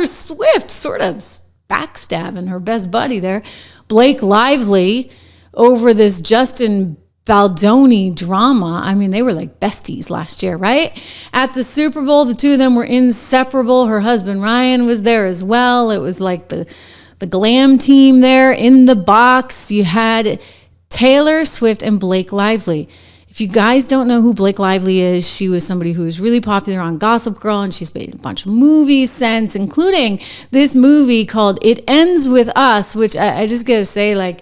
Taylor Swift sort of backstabbing her best buddy there, Blake Lively, over this Justin Balboni drama. I mean, they were like besties last year, right? At the Super Bowl, the two of them were inseparable. Her husband Ryan was there as well. It was like the glam team there in the box. You had Taylor Swift and Blake Lively. If you guys don't know who Blake Lively is, she was somebody who was really popular on Gossip Girl, and she's made a bunch of movies since, including this movie called It Ends With Us, which I just gotta say, like,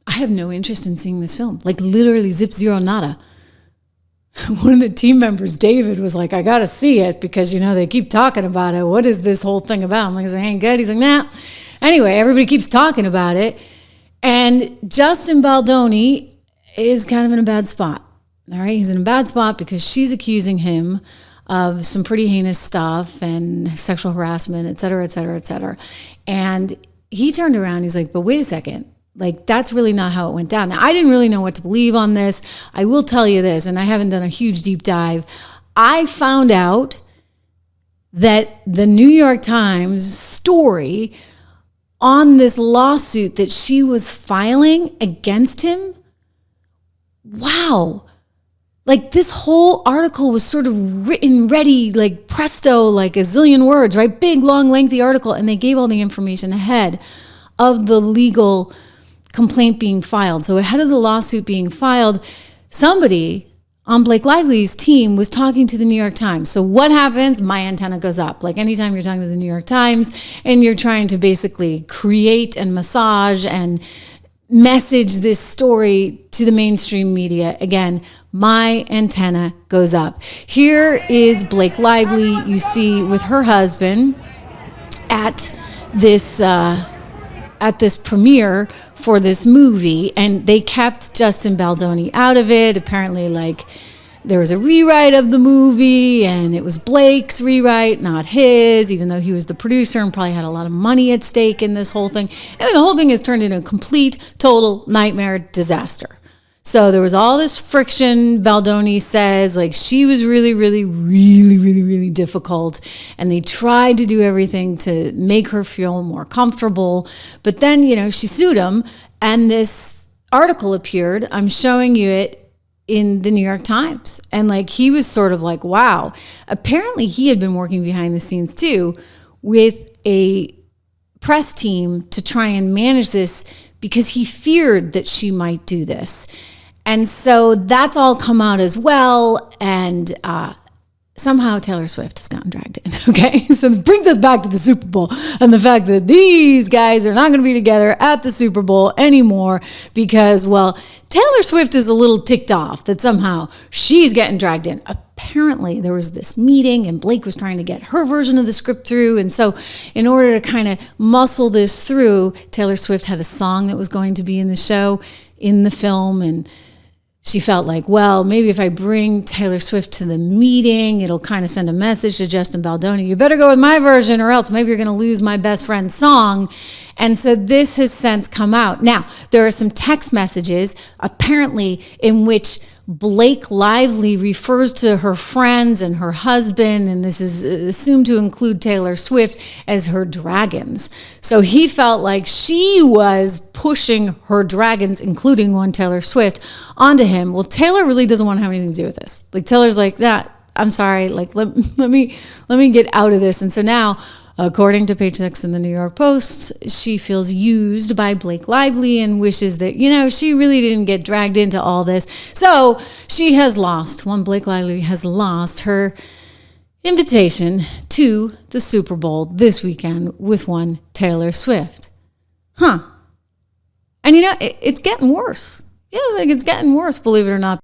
I have no interest in seeing this film. Like, literally zip, zero, nada. One of the team members, David, was like, I gotta see it because, you know, they keep talking about it. What is this whole thing about? I'm like, it ain't good. He's like, nah. Anyway, everybody keeps talking about it. And Justin Balboni is kind of in a bad spot. All right, he's in a bad spot because she's accusing him of some pretty heinous stuff and sexual harassment, et cetera, et cetera, et cetera. And he turned around, he's like, but wait a second. Like, that's really not how it went down. Now, I didn't really know what to believe on this. I will tell you this, and I haven't done a huge deep dive. I found out that the New York Times story on this lawsuit that she was filing against him, wow. Like, this whole article was sort of written ready, like presto, like a zillion words, right? Big, long, lengthy article, and they gave all the information ahead of the legal complaint being filed. So ahead of the lawsuit being filed, somebody on Blake Lively's team was talking to the New York Times. So what happens? My antenna goes up. Like, anytime you're talking to the New York Times and you're trying to basically create and massage and message this story to the mainstream media, again, my antenna goes up. Here is Blake Lively, you see, with her husband at this premiere for this movie, and they kept Justin Balboni out of it. Apparently, like, there was a rewrite of the movie, and it was Blake's rewrite, not his, even though he was the producer and probably had a lot of money at stake in this whole thing. I mean, the whole thing has turned into a complete, total nightmare disaster. So there was all this friction. Balboni says, like, she was really, really, really, really, really difficult. And they tried to do everything to make her feel more comfortable. But then, you know, she sued him. And this article appeared. I'm showing you it in the New York Times. And, like, he was sort of like, wow. Apparently he had been working behind the scenes too with a press team to try and manage this because he feared that she might do this. And so that's all come out as well. And somehow Taylor Swift has gotten dragged in. Okay. So it brings us back to the Super Bowl and the fact that these guys are not going to be together at the Super Bowl anymore because, well, Taylor Swift is a little ticked off that somehow she's getting dragged in. Apparently there was this meeting and Blake was trying to get her version of the script through. And so in order to kind of muscle this through, Taylor Swift had a song that was going to be in the show, in the film. And she felt like, well, maybe if I bring Taylor Swift to the meeting, it'll kind of send a message to Justin Balboni. You better go with my version or else maybe you're going to lose my best friend's song. And so this has since come out. Now, there are some text messages, apparently, in which Blake Lively refers to her friends and her husband, and this is assumed to include Taylor Swift, as her dragons. So he felt like she was pushing her dragons, including one Taylor Swift, onto him. Well, Taylor really doesn't want to have anything to do with this. Like, Taylor's like, that, I'm sorry, like, let me get out of this. And so now, according to Page 6 in the New York Post, she feels used by Blake Lively and wishes that, you know, she really didn't get dragged into all this. So she has lost, Blake Lively has lost her invitation to the Super Bowl this weekend with one Taylor Swift. And, you know, it's getting worse. Yeah, like, it's getting worse, believe it or not.